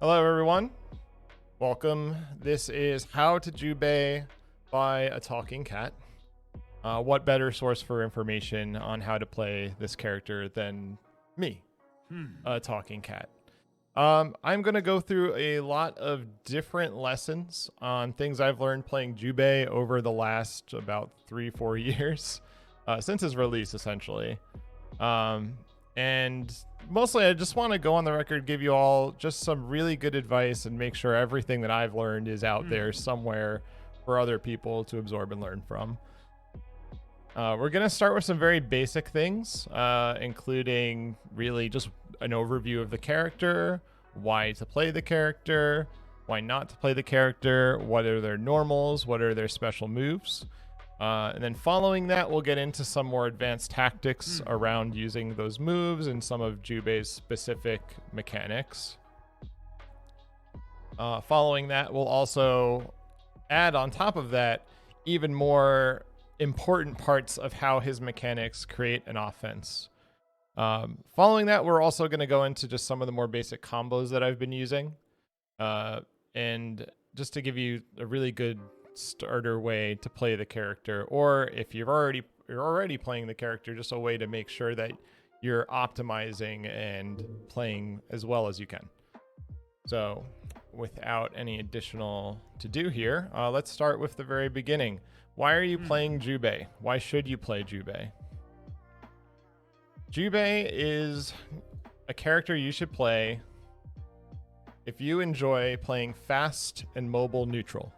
Hello, everyone. Welcome. This is How to Jubei by a Talking Cat. What better source for information on how to play this character than me, a Talking Cat? I'm going to go through a lot of different lessons on things I've learned playing Jubei over the last about 3-4 years, since its release, essentially. And mostly I just want to go on the record, give you all just some really good advice and make sure everything that I've learned is out there somewhere for other people to absorb and learn from. We're going to start with some very basic things, including really just an overview of the character, why to play the character, why not to play the character, what are their normals, what are their special moves. And then following that, we'll get into some more advanced tactics around using those moves and some of Jubei's specific mechanics. Following that, we'll also add on top of that even more important parts of how his mechanics create an offense. Following that, we're also going to go into just some of the more basic combos that I've been using. And just to give you a really good starter way to play the character, or if you're already playing the character, just a way to make sure that you're optimizing and playing as well as you can. So without any additional to do here, let's start with the very beginning. Why are you playing Jubei? Why should you play Jubei? Jubei is a character you should play if you enjoy playing fast and mobile neutral.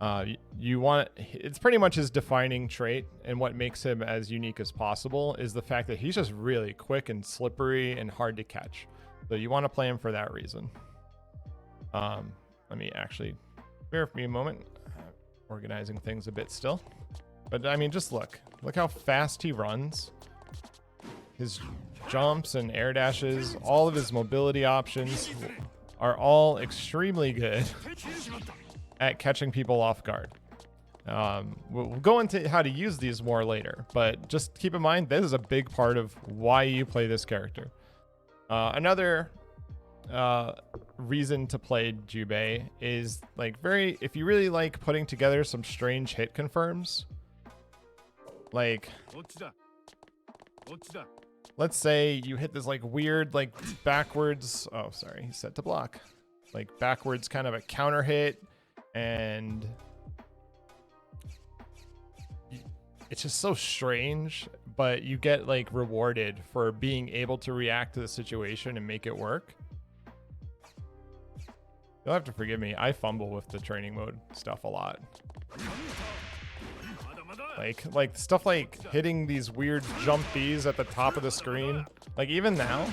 It's pretty much his defining trait, and what makes him as unique as possible is the fact that he's just really quick and slippery and hard to catch. So you want to play him for that reason. Let me actually bear with me a moment. Organizing things a bit still. But I mean, just look how fast he runs. His jumps and air dashes, all of his mobility options are all extremely good at catching people off guard. We'll go into how to use these more later, but just keep in mind, this is a big part of why you play this character. Another reason to play Jubei is if you really like putting together some strange hit confirms, like let's say you hit this weird backwards, oh sorry, he's set to block, backwards kind of a counter hit, and it's just so strange, but you get rewarded for being able to react to the situation and make it work. You'll have to forgive me, I fumble with the training mode stuff a lot. Like stuff like hitting these weird jump Bs at the top of the screen. Even now,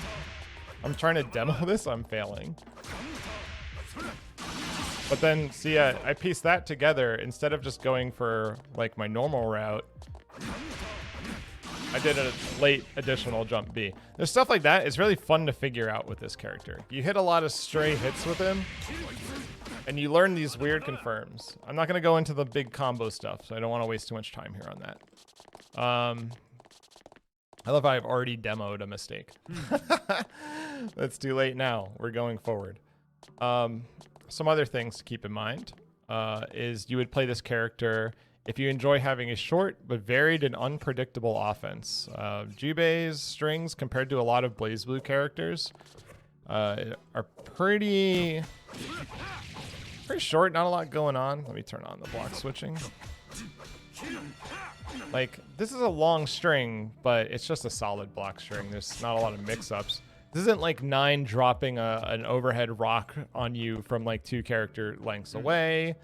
I'm trying to demo this, I'm failing. But then, see, I pieced that together. Instead of just going for my normal route, I did a late additional jump B. There's stuff like that. It's really fun to figure out with this character. You hit a lot of stray hits with him, and you learn these weird confirms. I'm not going to go into the big combo stuff, so I don't want to waste too much time here on that. I love how I've already demoed a mistake. That's too late now. We're going forward. Some other things to keep in mind is you would play this character if you enjoy having a short but varied and unpredictable offense. Jubei's strings, compared to a lot of BlazBlue characters, are pretty short, not a lot going on. Let me turn on the block switching. This is a long string, but it's just a solid block string. There's not a lot of mix-ups. This isn't 9 dropping an overhead rock on you from 2 character lengths away.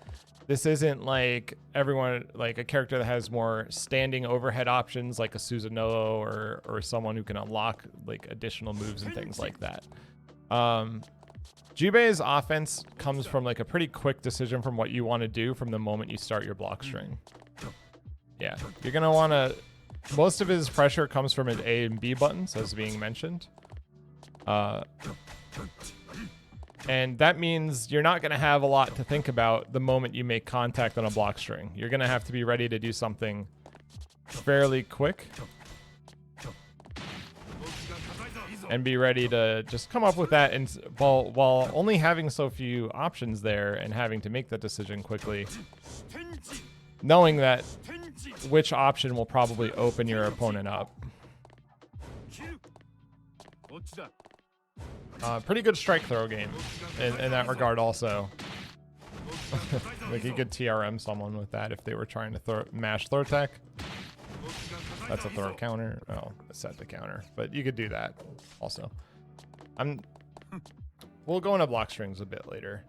This isn't a character that has more standing overhead options like a Susanoo or someone who can unlock additional moves and things like that. Jubei's offense comes from a pretty quick decision from what you want to do from the moment you start your block string. Yeah, you're going to want to... Most of his pressure comes from his A and B buttons, as being mentioned. And that means you're not going to have a lot to think about the moment you make contact on a block string. You're going to have to be ready to do something fairly quick. and be ready to just come up with that. And while only having so few options there and having to make that decision quickly, knowing that which option will probably open your opponent up. Pretty good strike throw game in that regard also. Like you could TRM someone with that if they were trying to mash throw tech. That's a throw counter. Oh, a set to counter. But you could do that also. We'll go into block strings a bit later.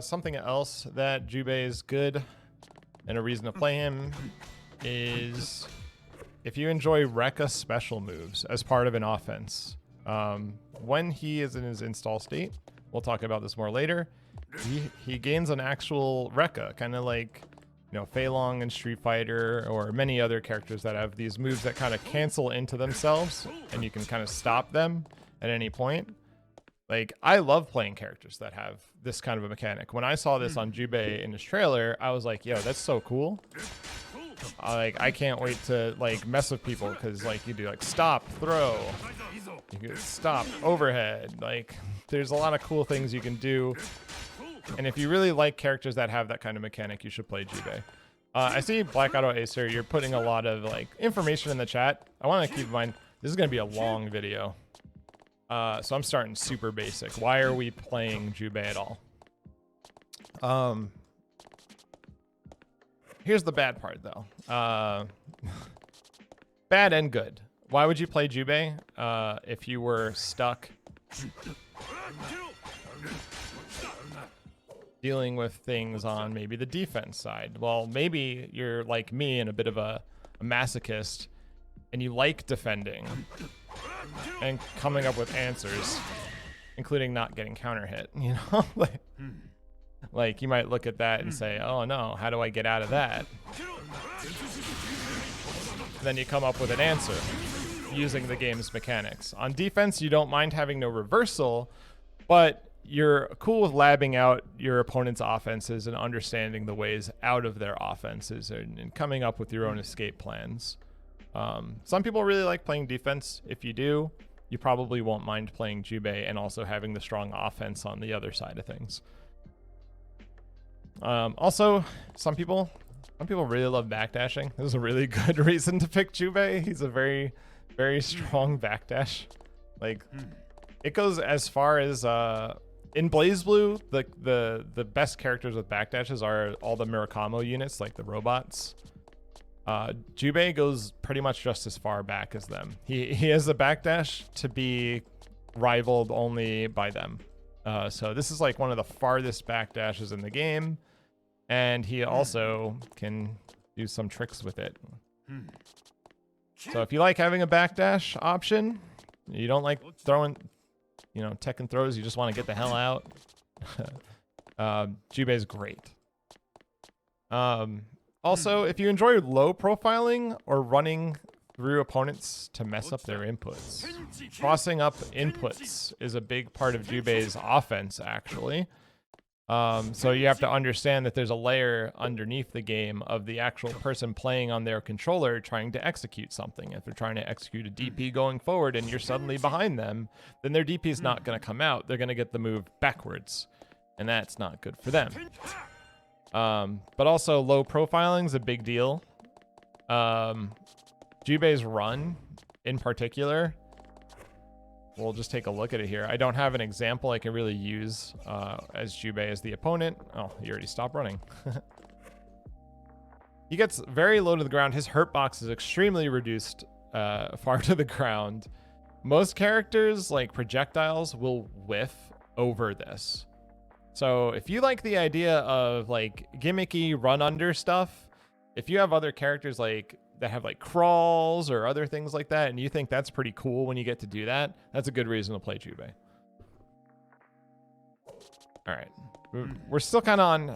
Something else that Jubei is good and a reason to play him is if you enjoy Rekka special moves as part of an offense. When he is in his install state, we'll talk about this more later, he gains an actual Rekka, kind of like, you know, Fei Long in Street Fighter or many other characters that have these moves that kind of cancel into themselves and you can kind of stop them at any point. Like, I love playing characters that have this kind of a mechanic. When I saw this on Jubei in his trailer, I was like, yo, that's so cool. I can't wait to like mess with people because like you do like stop, throw, you can stop, overhead. Like there's a lot of cool things you can do. And if you really like characters that have that kind of mechanic, you should play Jubei. I see Black Auto Acer, you're putting a lot of like information in the chat. I want to keep in mind, this is going to be a long video. So I'm starting super basic. Why are we playing Jubei at all? Here's the bad part though. Bad and good. Why would you play Jubei if you were stuck dealing with things on maybe the defense side? Well, maybe you're like me and a bit of a masochist and you like defending and coming up with answers, including not getting counter hit, you know? Like you might look at that and say, oh no, how do I get out of that? Then you come up with an answer using the game's mechanics. On defense, you don't mind having no reversal, but you're cool with labbing out your opponent's offenses and understanding the ways out of their offenses and coming up with your own escape plans. Some people really like playing defense. If you do, you probably won't mind playing Jubei and also having the strong offense on the other side of things. Also, some people really love backdashing. This is a really good reason to pick Jubei. He's a very, very strong backdash. Like, it goes as far as in BlazBlue, the best characters with backdashes are all the Murakamo units, like the robots. Jubei goes pretty much just as far back as them. He has a backdash to be rivaled only by them. So this is like one of the farthest backdashes in the game, and he also can do some tricks with it. So if you like having a backdash option, you don't like throwing, you know, Tekken throws, you just want to get the hell out, Jubei's great. Also, if you enjoy low profiling or running through opponents to mess up their inputs, crossing up inputs is a big part of Jubei's offense, actually. So you have to understand that there's a layer underneath the game of the actual person playing on their controller trying to execute something. If they're trying to execute a DP going forward and you're suddenly behind them, then their DP is not going to come out. They're going to get the move backwards, and that's not good for them. But also low profiling is a big deal. Jubei's run in particular, we'll just take a look at it here. I don't have an example I can really use as Jubei as the opponent. Oh, he already stopped running. He gets very low to the ground. His hurt box is extremely reduced far to the ground. Most characters, like projectiles, will whiff over this. So if you like the idea of like gimmicky run under stuff, if you have other characters like that have like crawls or other things like that, and you think that's pretty cool when you get to do that, that's a good reason to play Jubei. All right, we're still kind of on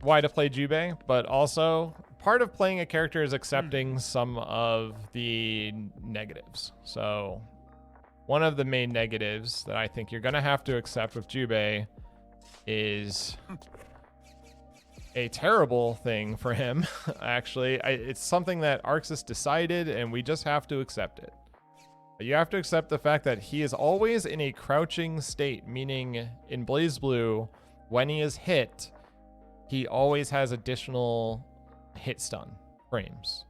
why to play Jubei, but also part of playing a character is accepting some of the negatives. So one of the main negatives that I think you're gonna have to accept with Jubei is a terrible thing for him. Actually, it's something that Arxis decided, and we just have to accept it. You have to accept the fact that he is always in a crouching state, meaning in BlazBlue, when he is hit, he always has additional hit stun frames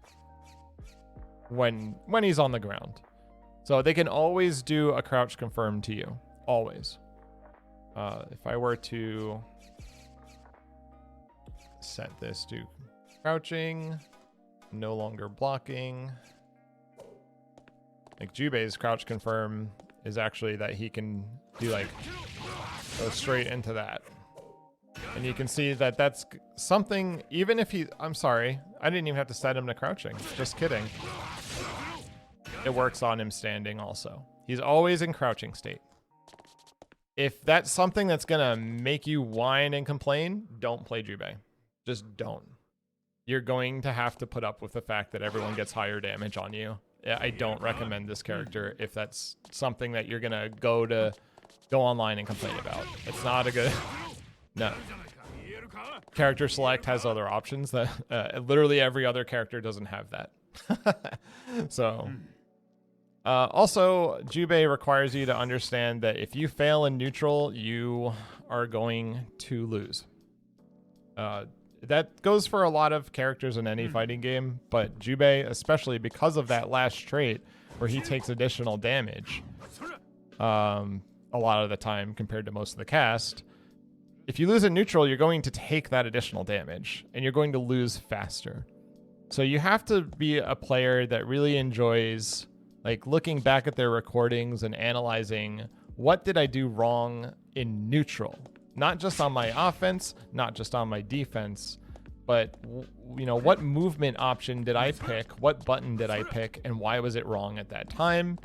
when he's on the ground. So they can always do a crouch confirm to you, always. If I were to set this to crouching, no longer blocking. Like Jubei's crouch confirm is actually that he can do like go straight into that. And you can see that that's something, even if he, I'm sorry, I didn't even have to set him to crouching. Just kidding. It works on him standing also. He's always in crouching state. If that's something that's gonna make you whine and complain, don't play Jubei. Just don't. You're going to have to put up with the fact that everyone gets higher damage on you. I don't recommend this character if that's something that you're gonna go online and complain about. It's not a good. No. Character select has other options that literally every other character doesn't have that. So, also, Jubei requires you to understand that if you fail in neutral, you are going to lose. That goes for a lot of characters in any fighting game, but Jubei, especially because of that last trait where he takes additional damage a lot of the time compared to most of the cast, if you lose in neutral, you're going to take that additional damage and you're going to lose faster. So you have to be a player that really enjoys like looking back at their recordings and analyzing what did I do wrong in neutral. Not just on my offense, not just on my defense, but you know, what movement option did I pick? What button did I pick? And why was it wrong at that time?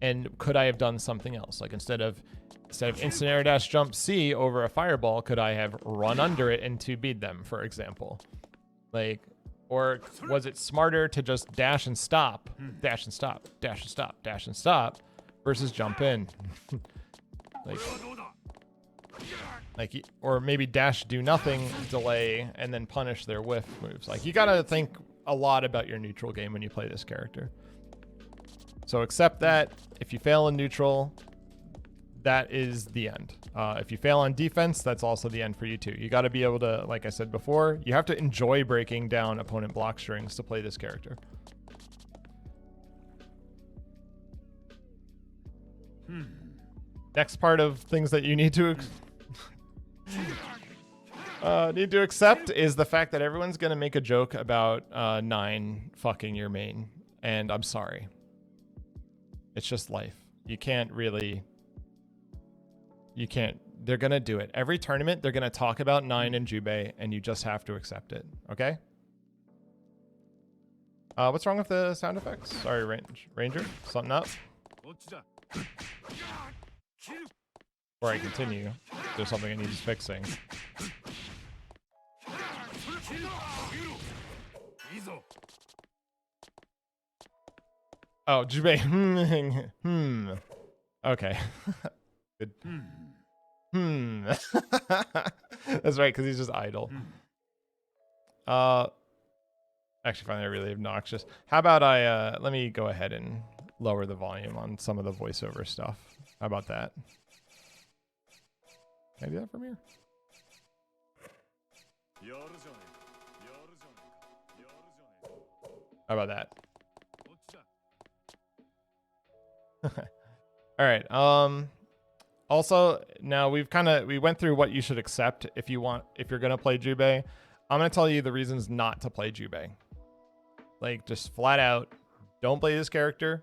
And could I have done something else? Like instead of instant air dash jump C over a fireball, could I have run under it and 2B'd them, for example? Like, or was it smarter to just dash and stop, dash and stop, dash and stop, dash and stop, versus jump in? Like, or maybe dash, do nothing, delay, and then punish their whiff moves. Like, you gotta think a lot about your neutral game when you play this character. So accept that. If you fail in neutral, that is the end. If you fail on defense, that's also the end for you too. You gotta be able to, like I said before, you have to enjoy breaking down opponent block strings to play this character. Next part of things that you need to accept is the fact that everyone's gonna make a joke about 9 fucking your main, and I'm sorry. It's just life. You can't. They're gonna do it every tournament. They're gonna talk about 9 and Jubei, and you just have to accept it. Okay. What's wrong with the sound effects? Sorry, Ranger. Something up? Before I continue, there's something I need fixing. Oh, Jubei. Okay. Good. That's right, because he's just idle. Actually, find that really obnoxious. How about let me go ahead and lower the volume on some of the voiceover stuff. How about that? Can I do that from here? How about that? All right. Also, now we went through what you should accept if you're gonna play Jubei. I'm gonna tell you the reasons not to play Jubei. Like, just flat out, don't play this character.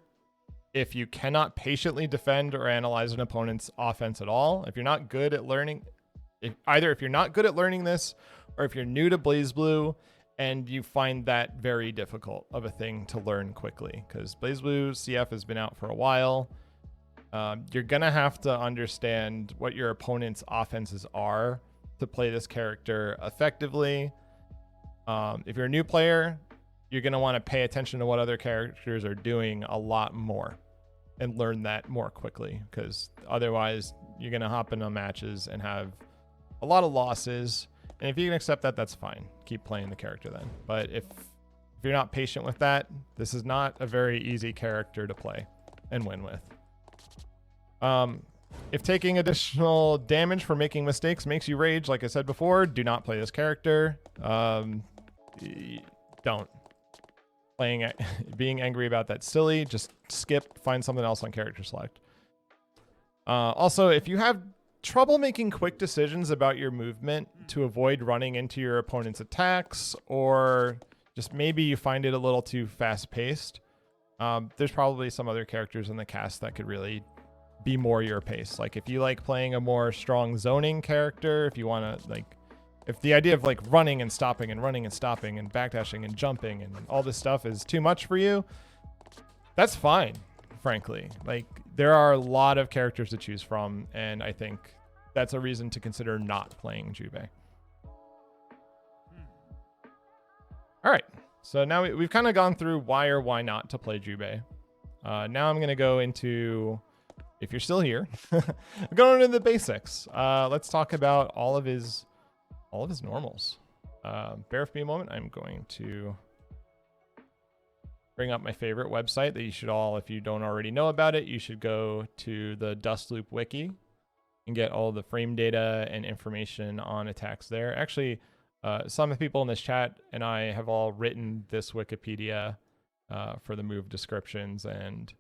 If you cannot patiently defend or analyze an opponent's offense at all, if you're not good at learning, if you're not good at learning this, or if you're new to BlazBlue and you find that very difficult of a thing to learn quickly, because BlazBlue CF has been out for a while. You're gonna have to understand what your opponent's offenses are to play this character effectively. If you're a new player, you're gonna want to pay attention to what other characters are doing a lot more and learn that more quickly, because otherwise you're gonna hop into matches and have a lot of losses. And if you can accept that, that's fine. Keep playing the character then. But if you're not patient with that, this is not a very easy character to play. and win with. If taking additional damage for making mistakes makes you rage, like I said before, do not play this character. Don't. Being angry about that silly. Just skip, find something else on character select. Also, if you have trouble making quick decisions about your movement to avoid running into your opponent's attacks, or just maybe you find it a little too fast-paced, there's probably some other characters in the cast that could really be more your pace. Like if you like playing a more strong zoning character, if you want to like, if the idea of like running and stopping and running and stopping and backdashing and jumping and all this stuff is too much for you, that's fine, frankly. Like there are a lot of characters to choose from, and I think that's a reason to consider not playing Jubei. All right, so now we've kind of gone through why or why not to play Jubei. Now I'm going to go into, if you're still here, I'm going into the basics. Let's talk about all of his normals. Bear with me a moment. I'm going to bring up my favorite website that you should all, if you don't already know about it, you should go to the Dustloop wiki and get all the frame data and information on attacks there. Actually, some of the people in this chat and I have all written this Wikipedia for the move descriptions, and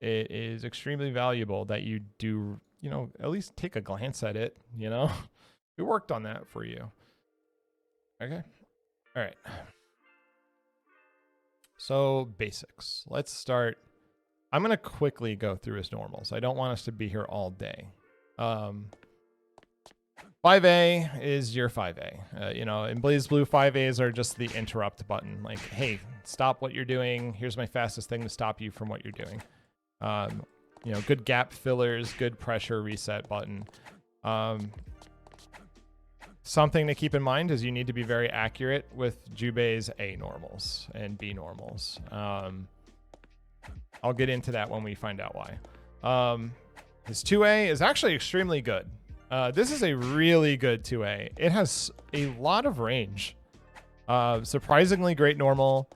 it is extremely valuable that you do, you know, at least take a glance at it, you know. We worked on that for you. Okay. All right. So basics. Let's start. I'm going to quickly go through his normals. I don't want us to be here all day. 5A is your 5A. You know, in BlazBlue, 5As are just the interrupt button. Like, hey, stop what you're doing. Here's my fastest thing to stop you from what you're doing. You know, good gap fillers, good pressure reset button. Something to keep in mind is you need to be very accurate with Jubei's A normals and B normals. I'll get into that when we find out why. His 2A is actually extremely good. This is a really good 2A. It has a lot of range. Surprisingly great normal.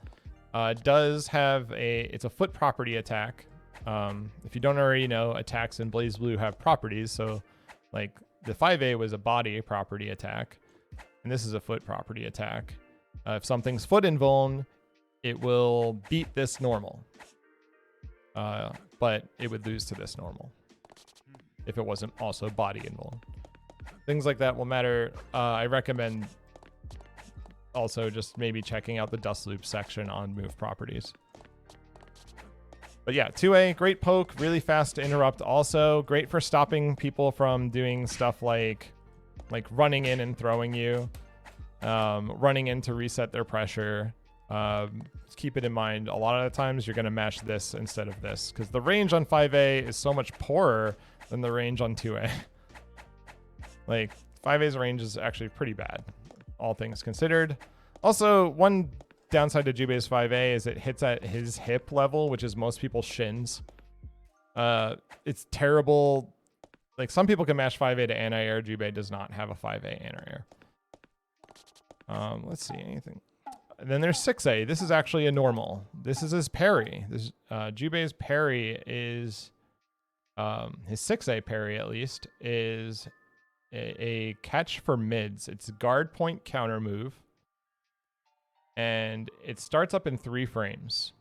Does have it's a foot property attack. If you don't already know, attacks in BlazBlue have properties. So like the 5A was a body property attack, and this is a foot property attack. If something's foot invuln, it will beat this normal. But it would lose to this normal if it wasn't also body invuln. Things like that will matter. I recommend also just maybe checking out the Dustloop section on move properties. But yeah, 2A, great poke, really fast to interrupt also. Great for stopping people from doing stuff like running in and throwing you. Running in to reset their pressure. Just keep it in mind, a lot of the times you're going to mash this instead of this, because the range on 5A is so much poorer than the range on 2A. Like, 5A's range is actually pretty bad, all things considered. Also, one downside to Jubei's 5A is it hits at his hip level, which is most people's shins. It's terrible. Like, some people can mash 5A to anti-air. Jubei does not have a 5A anti-air. Let's see, anything. And then there's 6A. This is actually a normal. This is his parry. This Jubei's parry is his 6A parry, at least, is a catch for mids. It's a guard point counter move, and it starts up in 3 frames,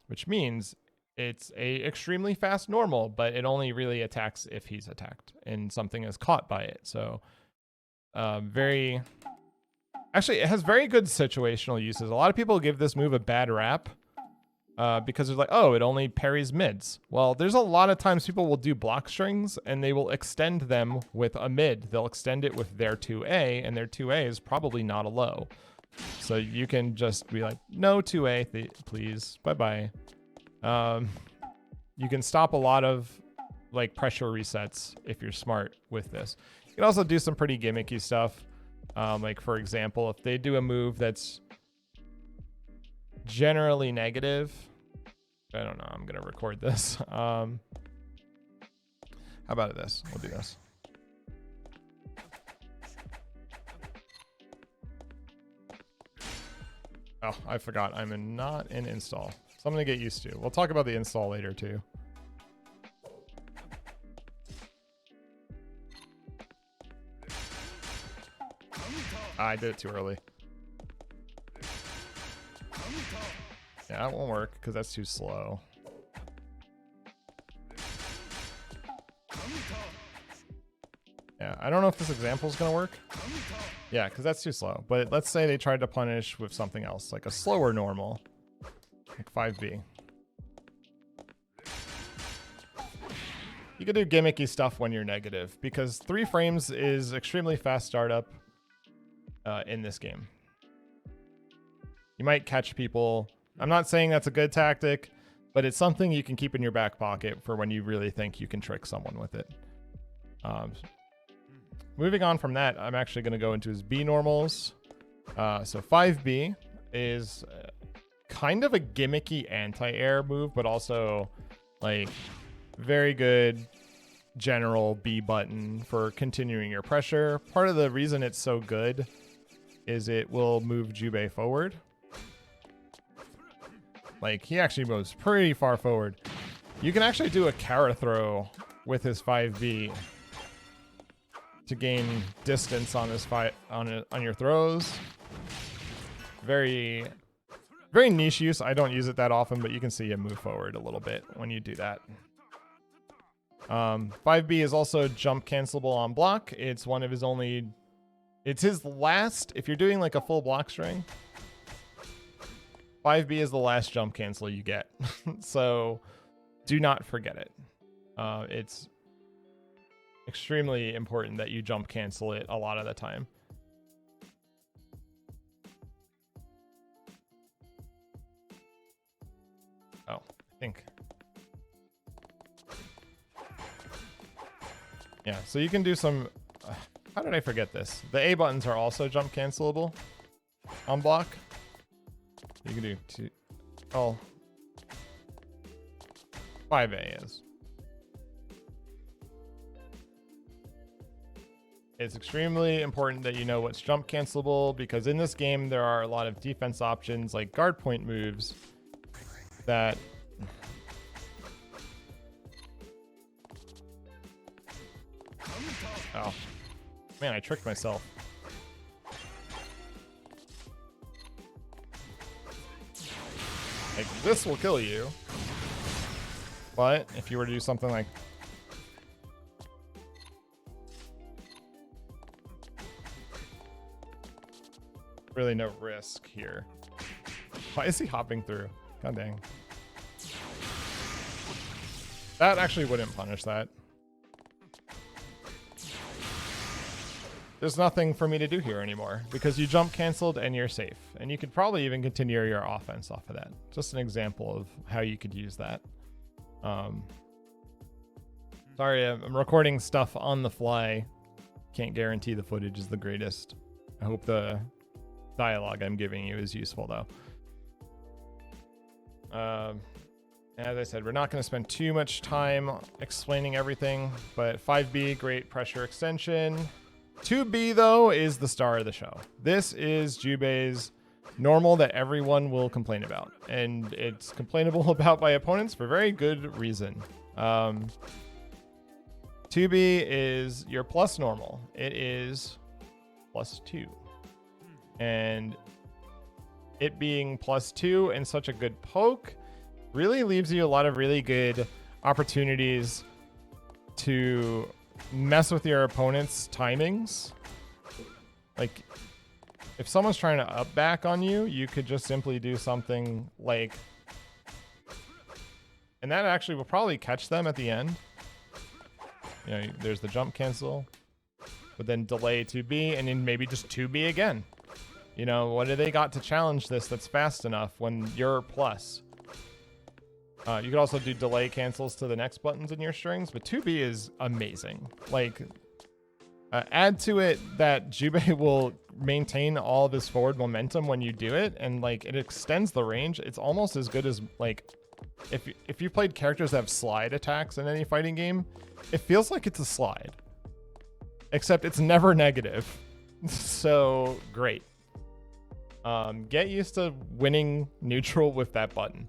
which means it's a extremely fast normal, but it only really attacks if he's attacked and something is caught by it. So actually, it has very good situational uses. A lot of people give this move a bad rap because they're like, oh, it only parries mids. Well, there's a lot of times people will do block strings and they will extend them with a mid. They'll extend it with their 2A, and their 2A is probably not a low. So you can just be like, no 2A, please, bye-bye. You can stop a lot of like pressure resets if you're smart with this. You can also do some pretty gimmicky stuff. Like, for example, if they do a move that's generally negative, I don't know, I'm going to record this. How about this? We'll do this. Oh, I forgot. I'm not in install. So I'm going to get used to. We'll talk about the install later too. I did it too early. Yeah, it won't work because that's too slow. Yeah, I don't know if this example is going to work. Yeah, because that's too slow. But let's say they tried to punish with something else, like a slower normal, like 5B. You can do gimmicky stuff when you're negative, because 3 frames is extremely fast startup in this game. You might catch people. I'm not saying that's a good tactic, but it's something you can keep in your back pocket for when you really think you can trick someone with it. Moving on from that, I'm actually going to go into his B normals. So 5B is kind of a gimmicky anti-air move, but also like very good general B button for continuing your pressure. Part of the reason it's so good is it will move Jubei forward. Like, he actually moves pretty far forward. You can actually do a Kara throw with his 5B to gain distance on his on your throws. Very niche use. I don't use it that often, but you can see him move forward a little bit when you do that. 5B is also jump cancelable on block. It's one of his only... It's his last... If you're doing like a full block string, 5B is the last jump cancel you get. So do not forget it. It's extremely important that you jump cancel it a lot of the time. Oh, I think... Yeah, so you can do some... how did I forget this? The A buttons are also jump cancelable on block. You can do 2... Oh. 5A is. It's extremely important that you know what's jump cancelable, because in this game there are a lot of defense options like guard point moves that... Oh, man, I tricked myself. Like, this will kill you. But if you were to do something like... Really no risk here. Why is he hopping through? God dang. That actually wouldn't punish that. There's nothing for me to do here anymore because you jump canceled and you're safe. And you could probably even continue your offense off of that. Just an example of how you could use that. Sorry, I'm recording stuff on the fly. Can't guarantee the footage is the greatest. I hope the dialogue I'm giving you is useful though. As I said, we're not going to spend too much time explaining everything, but 5B, great pressure extension. 2B, though, is the star of the show. This is Jubei's normal that everyone will complain about. And it's complainable about by opponents for very good reason. 2B is your plus normal. It is +2. And it being +2 and such a good poke really leaves you a lot of really good opportunities to mess with your opponent's timings. Like, if someone's trying to up back on you, you could just simply do something like, and that actually will probably catch them at the end. You know, there's the jump cancel, but then delay 2B and then maybe just 2B again. You know, what do they got to challenge this that's fast enough when you're plus? You could also do delay cancels to the next buttons in your strings, but 2B is amazing. Like, add to it that Jubei will maintain all of his forward momentum when you do it, and like it extends the range. It's almost as good as like if you played characters that have slide attacks in any fighting game, it feels like it's a slide, except it's never negative. So great. Get used to winning neutral with that button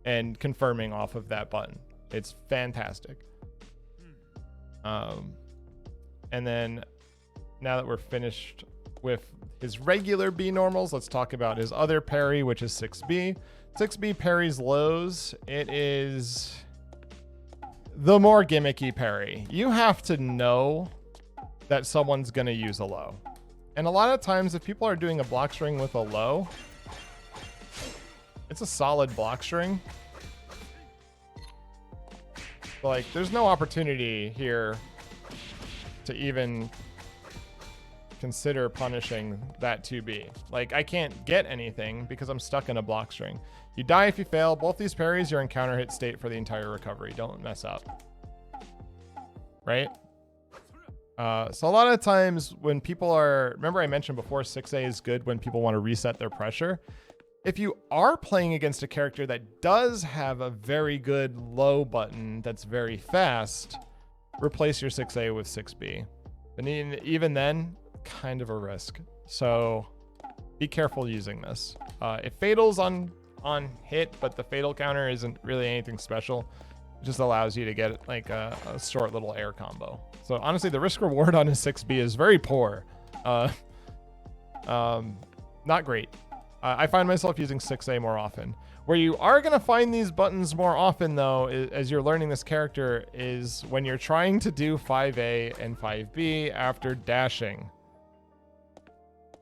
and confirming off of that button. It's fantastic. And then now that we're finished with his regular B normals, let's talk about his other parry, which is 6B. 6B parries lows. It is the more gimmicky parry. You have to know that someone's going to use a low. And a lot of times, if people are doing a block string with a low, it's a solid block string. But like, there's no opportunity here to even consider punishing that 2B. Like, I can't get anything because I'm stuck in a block string. You die if you fail. Both these parries, you're in counter hit state for the entire recovery. Don't mess up. Right? So a lot of times when people are, remember I mentioned before 6A is good when people want to reset their pressure. If you are playing against a character that does have a very good low button that's very fast, replace your 6A with 6B. And even then, kind of a risk. So be careful using this. It fatals on hit, but the fatal counter isn't really anything special. It just allows you to get like a short little air combo. So honestly, the risk reward on his 6B is very poor. Not great. I find myself using 6A more often. Where you are going to find these buttons more often, though, as you're learning this character, is when you're trying to do 5A and 5B after dashing.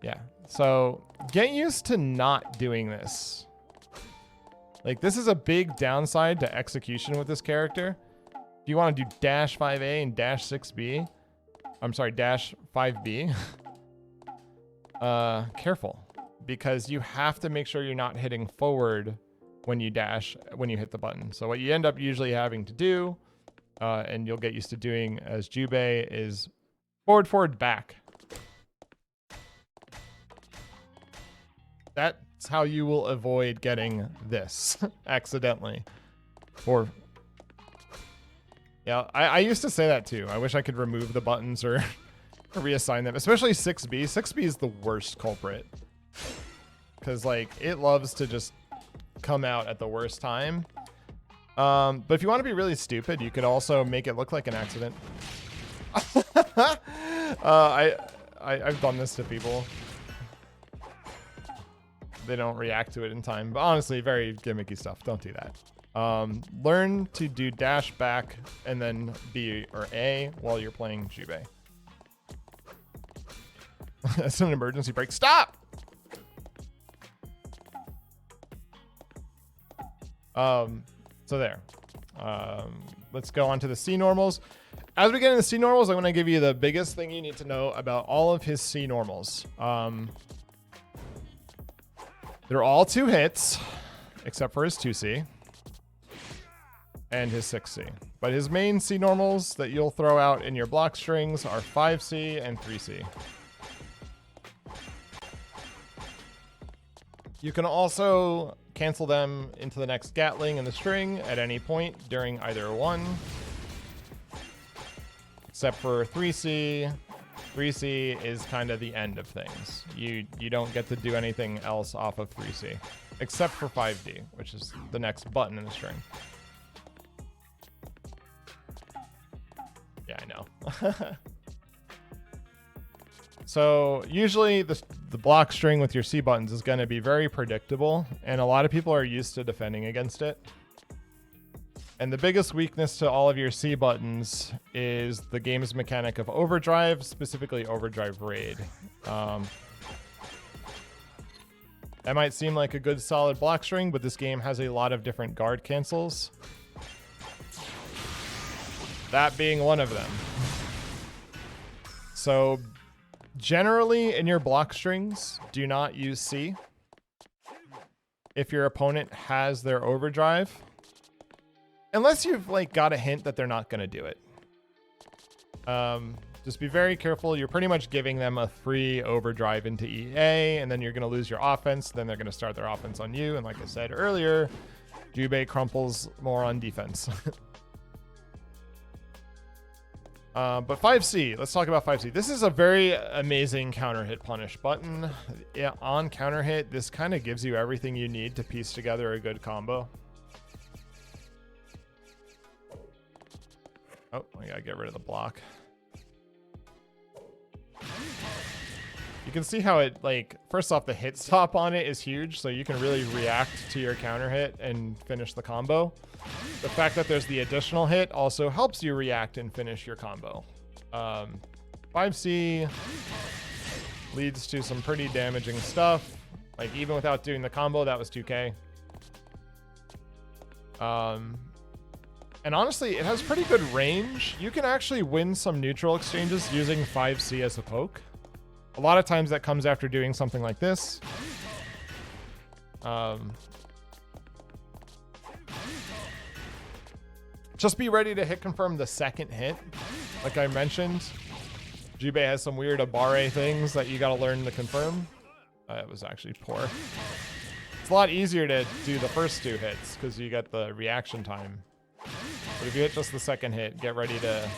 Yeah, so get used to not doing this. Like, this is a big downside to execution with this character. If you want to do dash 5A and dash 6B, I'm sorry, dash 5B, careful. Because you have to make sure you're not hitting forward when you dash, when you hit the button. So what you end up usually having to do, and you'll get used to doing as Jubei, is forward, forward, back. That's how you will avoid getting this accidentally. Or, yeah, I used to say that too. I wish I could remove the buttons or reassign them, especially 6B. 6B is the worst culprit. Because, like, it loves to just come out at the worst time. But if you want to be really stupid, you could also make it look like an accident. I've done this to people. They don't react to it in time. But honestly, very gimmicky stuff. Don't do that. Learn to do dash back and then B or A while you're playing Jubei. That's an emergency brake. Stop! So there. Let's go on to the C normals. As we get into C normals, I'm going to give you the biggest thing you need to know about all of his C normals. They're all 2 hits, except for his 2C and his 6C. But his main C normals that you'll throw out in your block strings are 5C and 3C. You can also cancel them into the next Gatling in the string at any point during either one. Except for 3C. 3C is kind of the end of things. You don't get to do anything else off of 3C. Except for 5D, which is the next button in the string. Yeah, I know. So usually the block string with your C buttons is going to be very predictable, and a lot of people are used to defending against it. And the biggest weakness to all of your C buttons is the game's mechanic of Overdrive, specifically Overdrive Raid. That might seem like a good solid block string, but this game has a lot of different guard cancels. That being one of them. So generally, in your block strings, do not use C if your opponent has their overdrive, unless you've like got a hint that they're not going to do it. Just be very careful. You're pretty much giving them a free overdrive into EA, and then you're going to lose your offense. Then they're going to start their offense on you. And like I said earlier, Jubei crumples more on defense. But 5C, let's talk about 5C. This is a very amazing counter hit punish button. Yeah, on counter hit, this kind of gives you everything you need to piece together a good combo. Oh, I gotta get rid of the block. You can see how it, like, first off, the hit stop on it is huge, so you can really react to your counter hit and finish the combo. The fact that there's the additional hit also helps you react and finish your combo. 5C leads to some pretty damaging stuff. Like, even without doing the combo, that was 2K. And honestly, it has pretty good range. You can actually win some neutral exchanges using 5C as a poke. A lot of times that comes after doing something like this. Just be ready to hit confirm the second hit. Like I mentioned, Jubei has some weird Abare things that you got to learn to confirm. It was actually poor. It's a lot easier to do the first two hits because you get the reaction time. But if you hit just the second hit, get ready to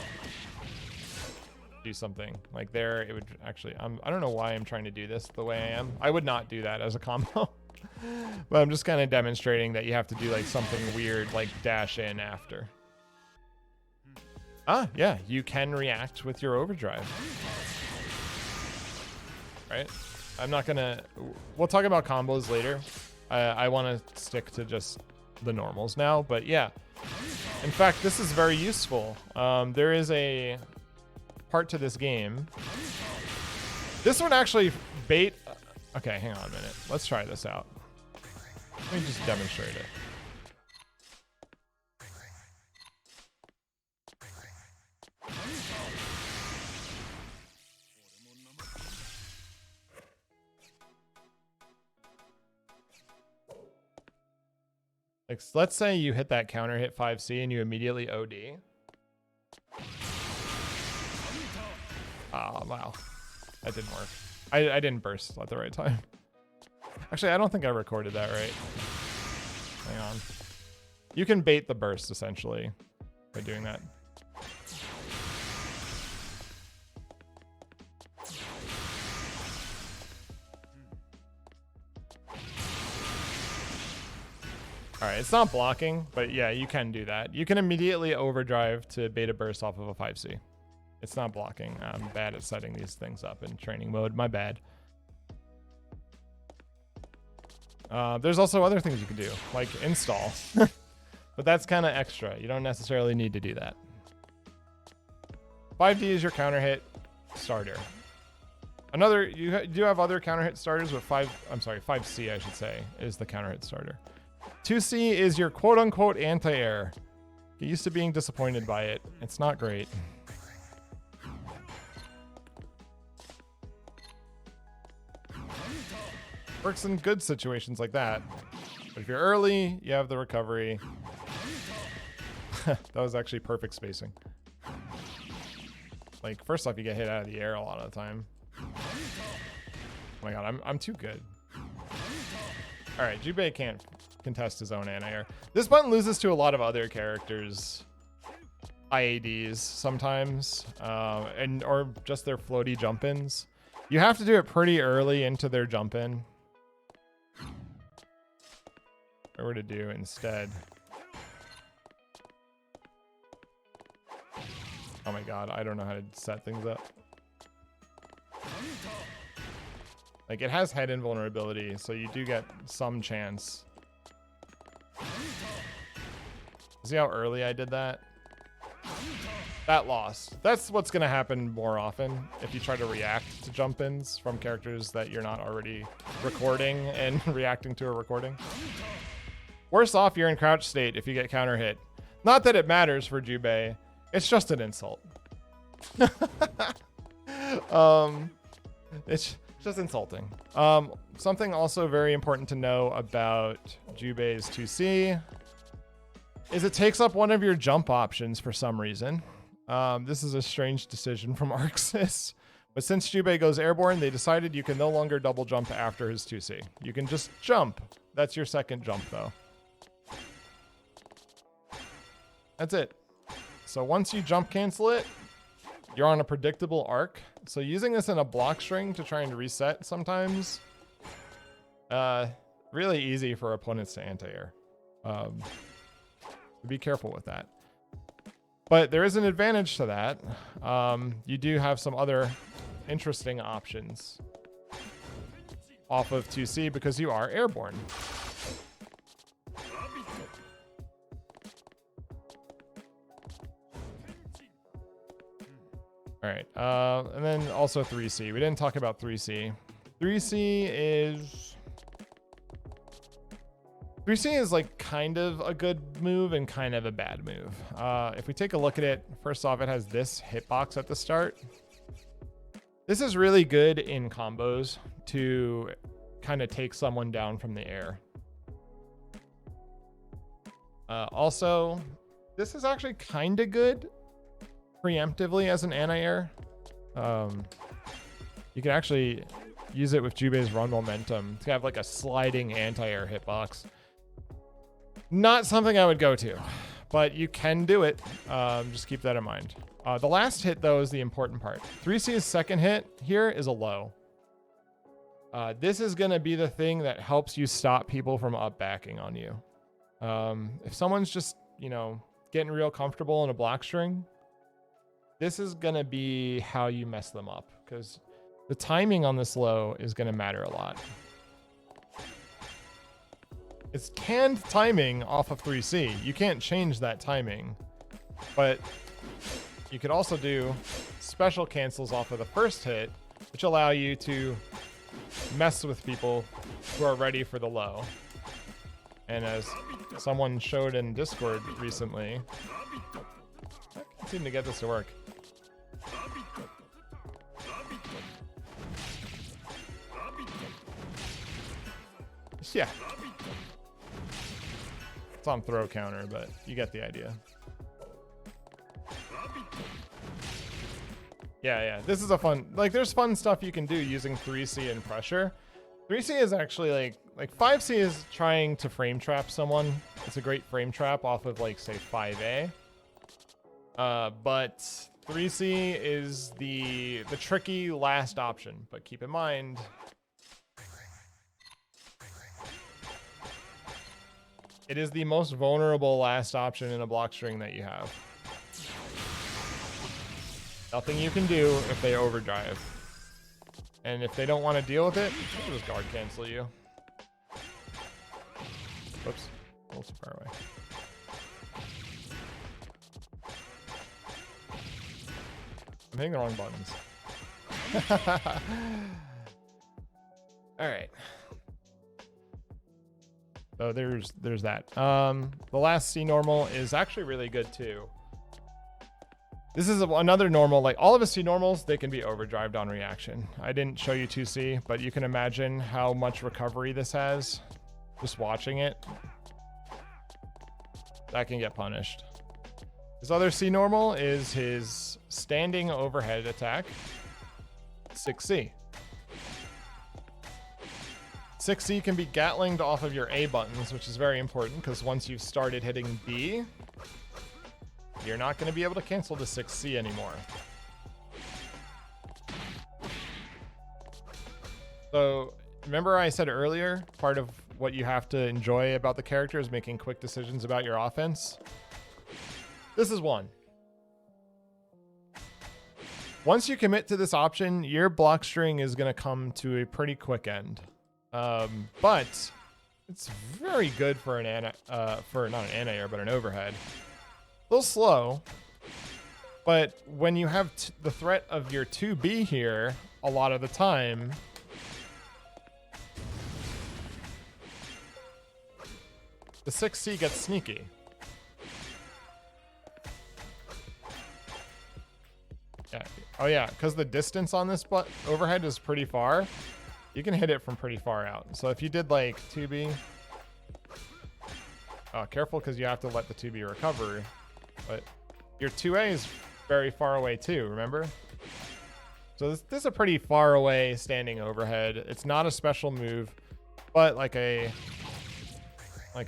do something. Like there, it would actually... I don't know why I'm trying to do this the way I am. I would not do that as a combo. But I'm just kind of demonstrating that you have to do like something weird, like dash in after. Ah, yeah, you can react with your overdrive. Right? I'm not gonna... We'll talk about combos later. I want to stick to just the normals now, but yeah. In fact, this is very useful. There is a part to this game. This one actually bait... Okay, hang on a minute. Let's try this out. Let me just demonstrate it. Like, let's say you hit that counter hit 5C and you immediately OD. Oh, wow. That didn't work. I didn't burst at the right time. Actually, I don't think I recorded that right. Hang on. You can bait the burst, essentially, by doing that. All right, it's not blocking, but yeah, you can do that. You can immediately overdrive to beta burst off of a 5C. It's not blocking. I'm bad at setting these things up in training mode. My bad. There's also other things you can do, like install. But that's kind of extra. You don't necessarily need to do that. 5D is your counter hit starter. Another, you do have other counter hit starters with 5C, I should say, is the counter hit starter. 2C is your quote-unquote anti-air. Get used to being disappointed by it. It's not great. Works in good situations like that. But if you're early, you have the recovery. That was actually perfect spacing. Like, first off, you get hit out of the air a lot of the time. Oh my god, I'm too good. Alright, Jubei can't contest his own anti-air. This button loses to a lot of other characters' IADs sometimes, or just their floaty jump-ins. You have to do it pretty early into their jump-in. What were to do instead? Oh my god, I don't know how to set things up. Like, it has head invulnerability, so you do get some chance. See how early I did that? That lost. That's what's going to happen more often if you try to react to jump-ins from characters that you're not already recording and reacting to a recording. Worse off, you're in crouch state if you get counter hit. Not that it matters for Jubei. It's just an insult. It's just insulting. Something also very important to know about Jubei's 2C is it takes up one of your jump options for some reason. This is a strange decision from Arxis. But since Jubei goes airborne, they decided you can no longer double jump after his 2C. You can just jump. That's your second jump, though. That's it. So once you jump cancel it, you're on a predictable arc. So using this in a block string to try and reset sometimes, really easy for opponents to anti-air. Be careful with that. But there is an advantage to that. You do have some other interesting options. off of 2C because you are airborne. All right, and then also 3C. We didn't talk about 3C. 3C is like kind of a good move and kind of a bad move. If we take a look at it, first off, it has this hitbox at the start. This is really good in combos to kind of take someone down from the air. Also, this is actually kind of good preemptively as an anti-air. You can actually use it with Jubei's run momentum to have like a sliding anti-air hitbox. Not something I would go to, but you can do it. Just keep that in mind. The last hit though is the important part. 3C's second hit here is a low. This is gonna be the thing that helps you stop people from up backing on you. If someone's just, you know, getting real comfortable in a block string, this is going to be how you mess them up, because the timing on this low is going to matter a lot. It's canned timing off of 3C. You can't change that timing, but you could also do special cancels off of the first hit, which allow you to mess with people who are ready for the low. And as someone showed in Discord recently, I can't seem to get this to work. Yeah. It's on throw counter, but you get the idea. Yeah. This is a fun, like there's fun stuff you can do using 3C and pressure. 3C is actually like 5C is trying to frame trap someone. It's a great frame trap off of like say 5A. But 3C is the tricky last option. But keep in mind, it is the most vulnerable last option in a block string that you have. Nothing you can do if they overdrive. And if they don't want to deal with it, they'll just guard cancel you. Whoops. A little far away. I'm hitting the wrong buttons. All right. So there's that. The last C normal is actually really good too. This is another normal, like all of the C normals, they can be overdrived on reaction. I didn't show you 2C, but you can imagine how much recovery this has. Just watching it. That can get punished. His other C normal is his standing overhead attack. 6C. 6C can be gatlinged off of your A buttons, which is very important because once you've started hitting B, you're not going to be able to cancel the 6C anymore. So remember I said earlier, part of what you have to enjoy about the character is making quick decisions about your offense. This is one. Once you commit to this option, your block string is going to come to a pretty quick end. But it's very good for an not an anti-air, but an overhead. A little slow, but when you have the threat of your 2B here, a lot of the time, the 6C gets sneaky. Yeah. Oh yeah, because the distance on this overhead is pretty far. You can hit it from pretty far out. So if you did like 2B, careful because you have to let the 2B recover. But your 2A is very far away too, remember? So this is a pretty far away standing overhead. It's not a special move, but like I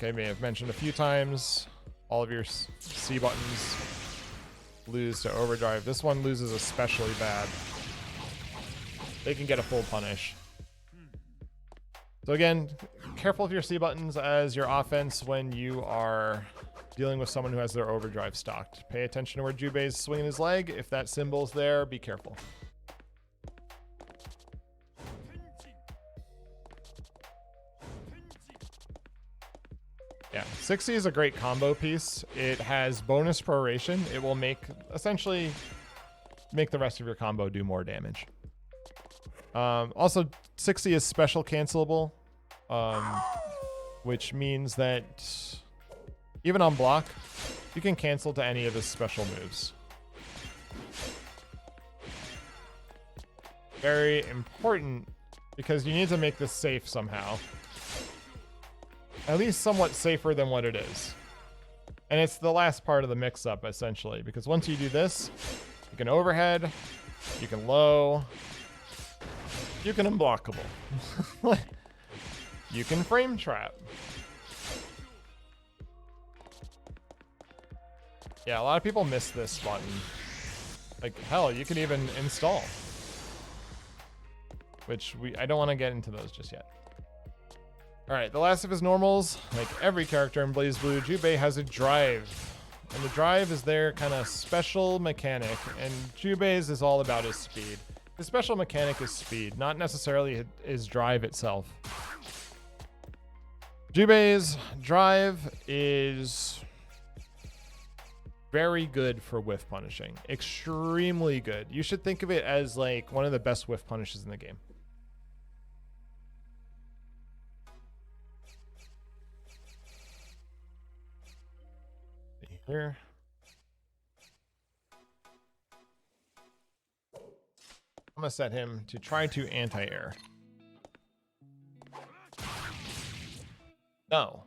may have mentioned a few times, all of your C buttons lose to overdrive. This one loses especially bad. They can get a full punish. So again, careful with your C buttons as your offense when you are dealing with someone who has their overdrive stocked. Pay attention to where Jubei's swinging his leg. If that symbol's there, be careful. Yeah, 60 is a great combo piece. It has bonus proration. It will essentially make the rest of your combo do more damage. Also, 60 is special cancelable, which means that even on block, you can cancel to any of his special moves. Very important because you need to make this safe somehow. At least somewhat safer than what it is. And it's the last part of the mix-up, essentially, because once you do this, you can overhead, you can low, you can unblockable. You can frame trap. Yeah, a lot of people miss this button. Like, hell, you can even install. Which I don't want to get into those just yet. Alright, the last of his normals, like every character in BlazBlue, Jubei has a drive. And the drive is their kind of special mechanic, and Jubei's is all about his speed. His special mechanic is speed, not necessarily his drive itself. Jubei's drive is very good for whiff punishing. Extremely good. You should think of it as like one of the best whiff punishes in the game. Here. I'm gonna set him to try to anti-air. No.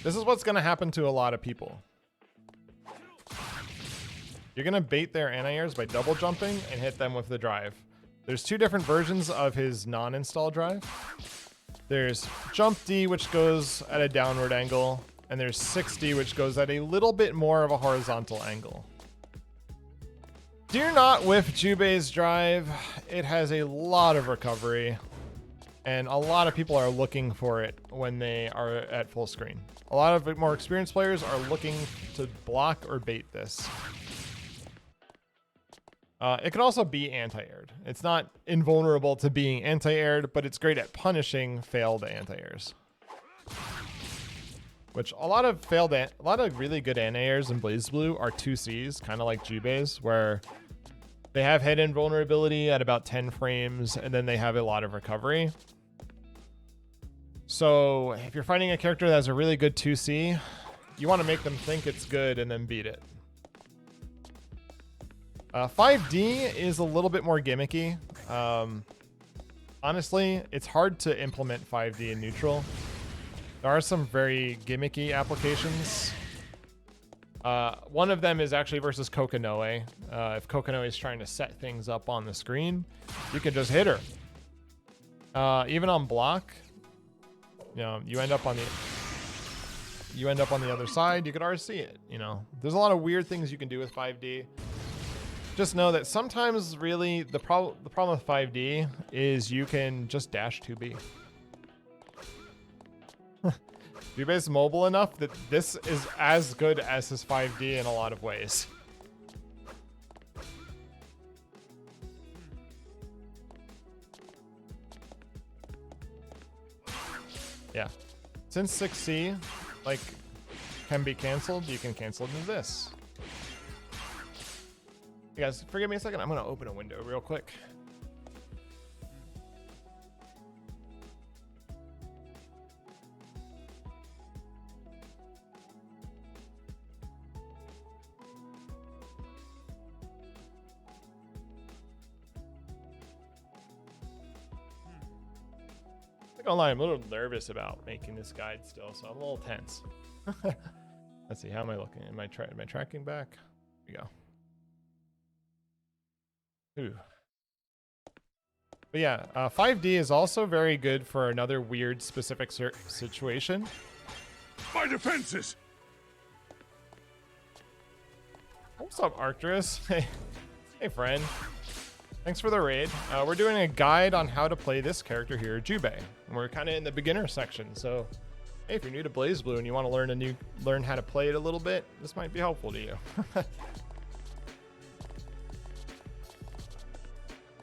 This is what's gonna happen to a lot of people. You're gonna bait their anti-airs by double jumping and hit them with the drive. There's two different versions of his non-install drive. There's jump D, which goes at a downward angle, and there's 6D, which goes at a little bit more of a horizontal angle. Do not whiff Jubei's drive. It has a lot of recovery, and a lot of people are looking for it when they are at full screen. A lot of more experienced players are looking to block or bait this. It can also be anti-aired. It's not invulnerable to being anti-aired, but it's great at punishing failed anti-airs. Which a lot of really good anti-airs in BlazBlue are 2Cs, kind of like Jubei's, where they have head invulnerability at about 10 frames, and then they have a lot of recovery. So if you're fighting a character that has a really good 2C, you want to make them think it's good and then beat it. 5D is a little bit more gimmicky. Honestly, it's hard to implement 5D in neutral. There are some very gimmicky applications. One of them is actually versus Kokanoe. If Kokanoe is trying to set things up on the screen, you can just hit her. Even on block, you know, you end up on the other side. You could RC it. You know, there's a lot of weird things you can do with 5D. Just know that sometimes really the problem with 5D is you can just dash 2B. Jubei's mobile enough that this is as good as his 5D in a lot of ways. Yeah. Since 6C like can be canceled, you can cancel it into this. Hey guys, forgive me a second. I'm gonna open a window real quick. I'm not gonna lie, I'm a little nervous about making this guide still, so I'm a little tense. Let's see, how am I looking? Am I tracking back? Here we go. Ooh. But yeah, 5D is also very good for another weird specific situation. My defenses! What's up, Arcturus? Hey friend. Thanks for the raid. We're doing a guide on how to play this character here, Jubei. And we're kind of in the beginner section, so hey, if you're new to BlazBlue and you want to learn how to play it a little bit, this might be helpful to you.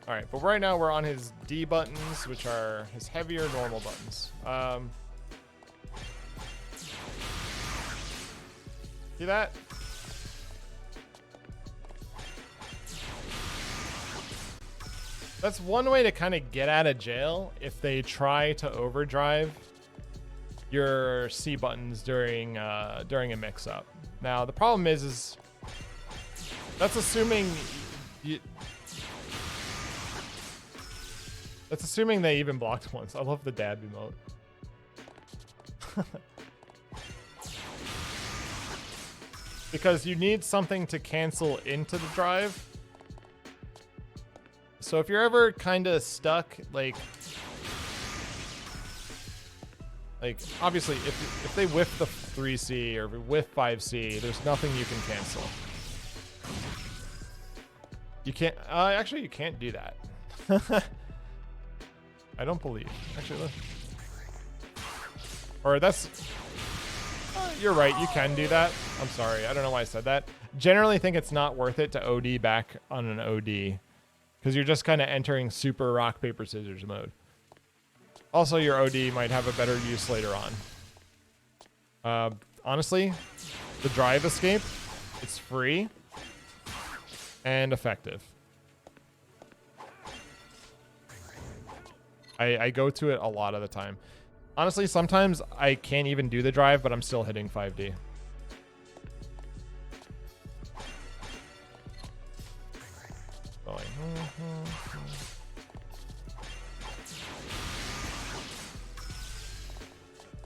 All right, but right now we're on his D buttons, which are his heavier normal buttons. See that? That's one way to kind of get out of jail if they try to overdrive your C buttons during a mix-up. Now the problem is that's assuming they even blocked once. I love the dab emote. Because you need something to cancel into the drive. So if you're ever kind of stuck, like obviously if they whiff the 3C or whiff 5C, there's nothing you can cancel. You can't, actually you can't do that. I don't believe, actually, look. Or that's, you're right, you can do that. I'm sorry, I don't know why I said that. Generally think it's not worth it to OD back on an OD. Because you're just kind of entering super rock, paper, scissors mode. Also, your OD might have a better use later on. Honestly, the drive escape, it's free and effective. I go to it a lot of the time. Honestly, sometimes I can't even do the drive, but I'm still hitting 5D.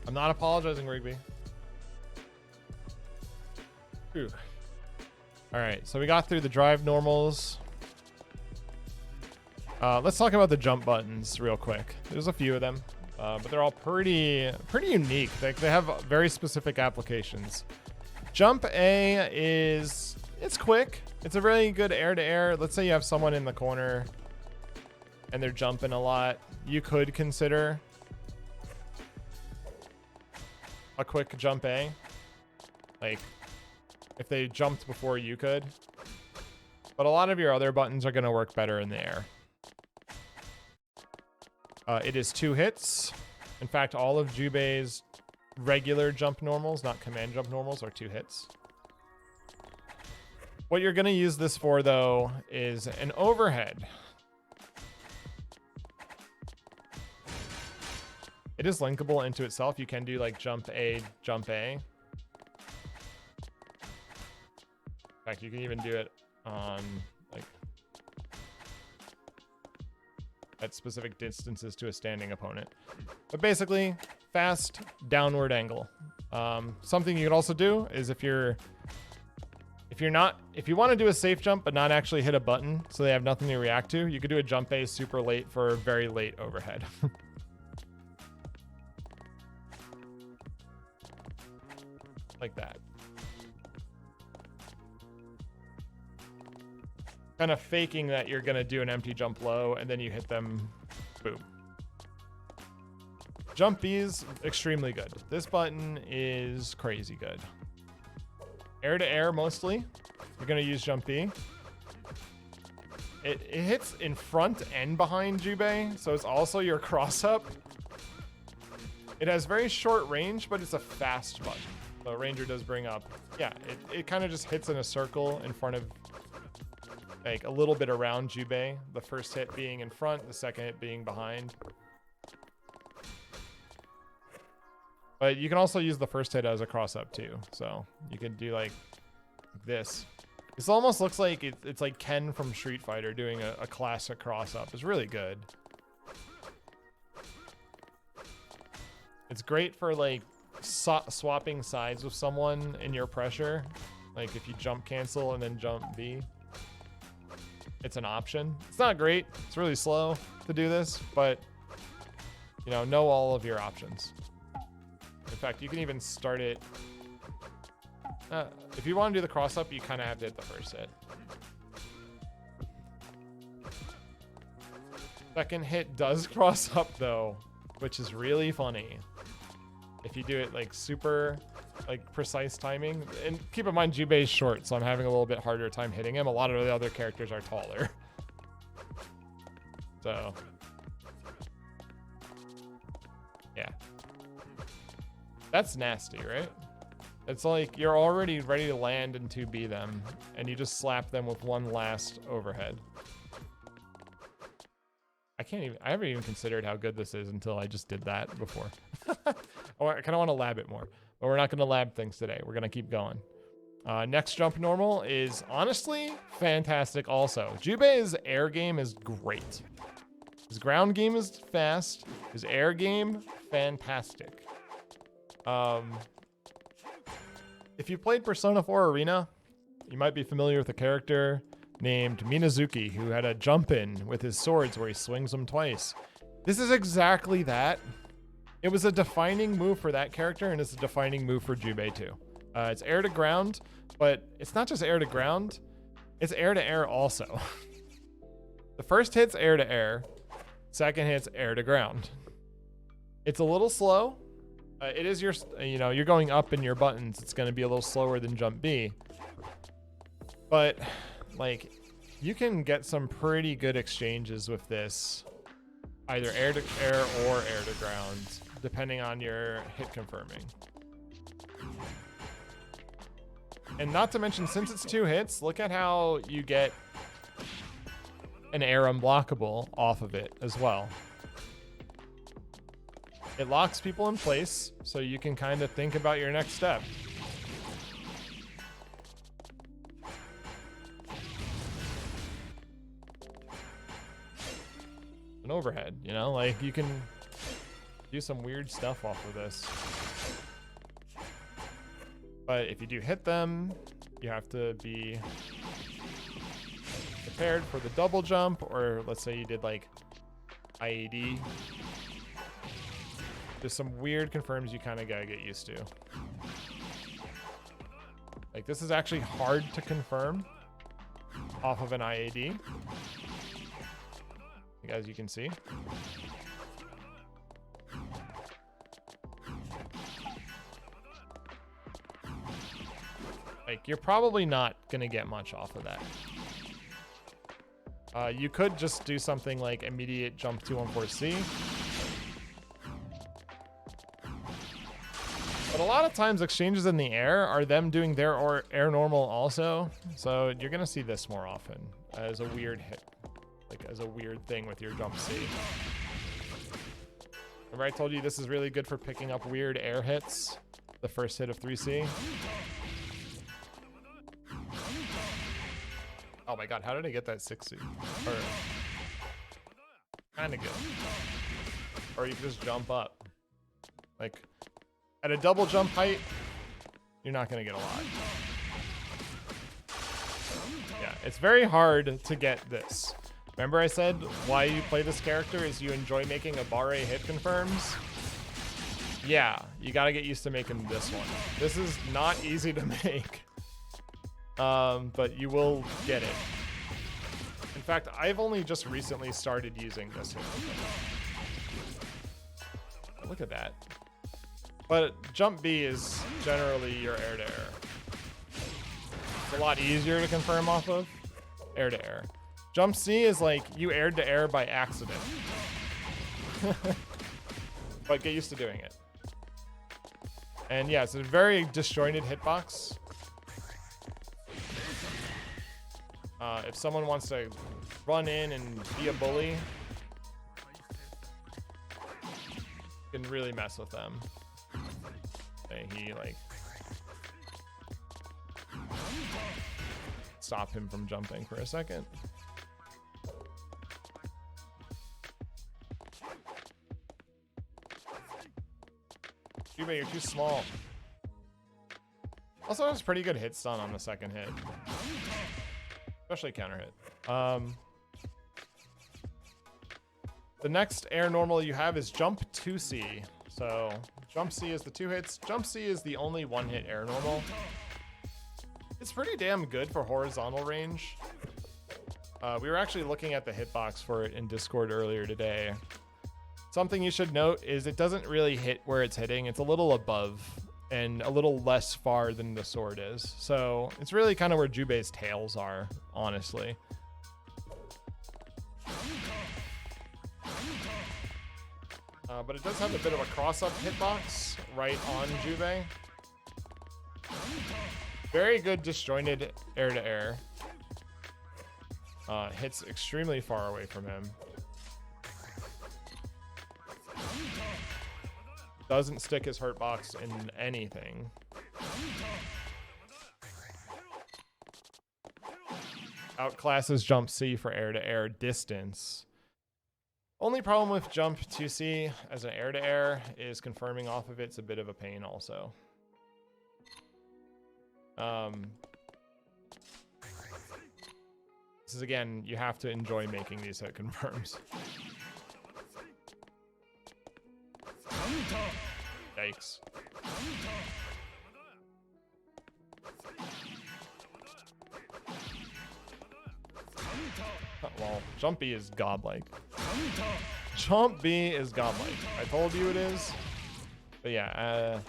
I'm not apologizing, Rigby. Whew. All right, so we got through the drive normals. Let's talk about the jump buttons real quick. There's a few of them, but they're all pretty unique. They have very specific applications. Jump A it's quick. It's a really good air-to-air. Let's say you have someone in the corner and they're jumping a lot. You could consider a quick jump A. Like, if they jumped before you could. But a lot of your other buttons are going to work better in the air. It is 2 hits. In fact, all of Jubei's regular jump normals, not command jump normals, are 2 hits. What you're going to use this for, though, is an overhead. It is linkable into itself. You can do like jump A, jump A. In fact, you can even do it on like at specific distances to a standing opponent. But basically, fast downward angle. Something you could also do is if you want to do a safe jump but not actually hit a button so they have nothing to react to, you could do a jump A super late for a very late overhead. Like that. Kind of faking that you're going to do an empty jump low and then you hit them. Boom. Jump B is extremely good. This button is crazy good. Air to air mostly. You're going to use jump B. It hits in front and behind Jubei, so it's also your cross up. It has very short range, but it's a fast button. The Ranger does bring up, yeah, it kind of just hits in a circle in front of, like a little bit around Jubei. The first hit being in front, the second hit being behind. But you can also use the first hit as a cross up too. So you can do like this. This almost looks like it's like Ken from Street Fighter doing a classic cross up. It's really good. It's great for like swapping sides with someone in your pressure. Like if you jump cancel and then jump B, it's an option. It's not great. It's really slow to do this, but you know all of your options. In fact, you can even start it. If you want to do the cross up, you kind of have to hit the first hit. Second hit does cross up though, which is really funny. If you do it like super like precise timing, and keep in mind Jubei's short, so I'm having a little bit harder time hitting him. A lot of the other characters are taller. So, yeah. That's nasty, right? It's like you're already ready to land and 2B them, and you just slap them with one last overhead. I haven't even considered how good this is until I just did that before. I kind of want to lab it more, but we're not going to lab things today. We're going to keep going. Next jump normal is honestly fantastic also. Jubei's air game is great. His ground game is fast. His air game, fantastic. If you played Persona 4 Arena, you might be familiar with a character named Minazuki who had a jump in with his swords where he swings them twice. This is exactly that. It was a defining move for that character, and it's a defining move for Jubei too. It's air to ground, but it's not just air to ground, it's air to air also. The first hit's air to air, second hit's air to ground. It's a little slow. It is you're going up in your buttons. It's going to be a little slower than jump B. But like you can get some pretty good exchanges with this, either air to air or air to ground, depending on your hit confirming. And not to mention, since it's 2 hits, look at how you get an air unblockable off of it as well. It locks people in place, so you can kind of think about your next step. An overhead, you know, like you can do some weird stuff off of this. But if you do hit them, you have to be prepared for the double jump, or let's say you did like IAD. There's some weird confirms you kind of gotta get used to. Like this is actually hard to confirm off of an IAD, as you can see. Like you're probably not gonna get much off of that. You could just do something like immediate jump 214C. But a lot of times exchanges in the air are them doing their air normal also. So you're going to see this more often as a weird hit, like as a weird thing with your jump C. Remember I told you this is really good for picking up weird air hits, the first hit of 3C. Oh my god, how did I get that 6C? Or kind of good. Or you can just jump up. Like at a double jump height, you're not going to get a lot. Yeah, it's very hard to get this. Remember I said why you play this character is you enjoy making a barre hit confirms? Yeah, you got to get used to making this one. This is not easy to make. But you will get it. In fact, I've only just recently started using this hit. Look at that. But jump B is generally your air to air. It's a lot easier to confirm off of air to air. Jump C is like you aired to air by accident. But get used to doing it. And yeah, it's a very disjointed hitbox. If someone wants to run in and be a bully, you can really mess with them. He like stop him from jumping for a second. Jubei, you're too small. Also has pretty good hit stun on the second hit, especially counter hit. The next air normal you have is jump 2C. So jump C is the 2 hits. Jump C is the only 1-hit air normal. It's pretty damn good for horizontal range. We were actually looking at the hitbox for it in Discord earlier today. Something you should note is it doesn't really hit where it's hitting. It's a little above and a little less far than the sword is. So it's really kind of where Jubei's tails are, honestly. But it does have a bit of a cross-up hitbox right on Jubei. Very good disjointed air-to-air. Hits extremely far away from him. Doesn't stick his hurtbox in anything. Outclasses Jump C for air-to-air distance. Only problem with Jump 2C as an air-to-air is confirming off of it's a bit of a pain also. This is, again, you have to enjoy making these hit confirms. Yikes. Well, Jump B is godlike. Jump B is godlike. I told you it is. But yeah,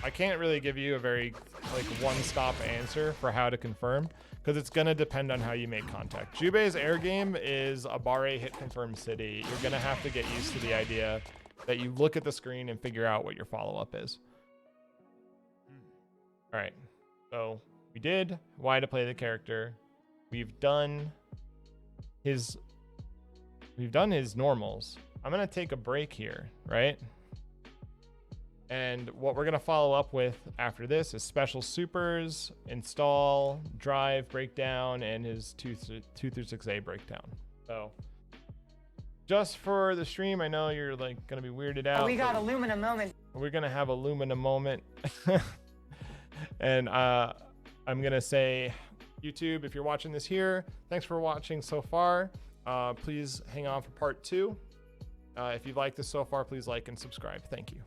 I can't really give you a very like one-stop answer for how to confirm because it's gonna depend on how you make contact. Jubei's air game is a barre hit confirm city. You're gonna have to get used to the idea that you look at the screen and figure out what your follow-up is. All right, so we did why to play the character. We've done his normals. I'm gonna take a break here, right? And what we're gonna follow up with after this is special supers, install, drive, breakdown, and his 2 through 6A breakdown. So just for the stream, I know you're like gonna be weirded out. We got a Lumina moment. We're gonna have a Lumina moment. And I'm gonna say, YouTube, if you're watching this here, thanks for watching so far. Please hang on for part 2. If you've liked this so far, please like and subscribe. Thank you.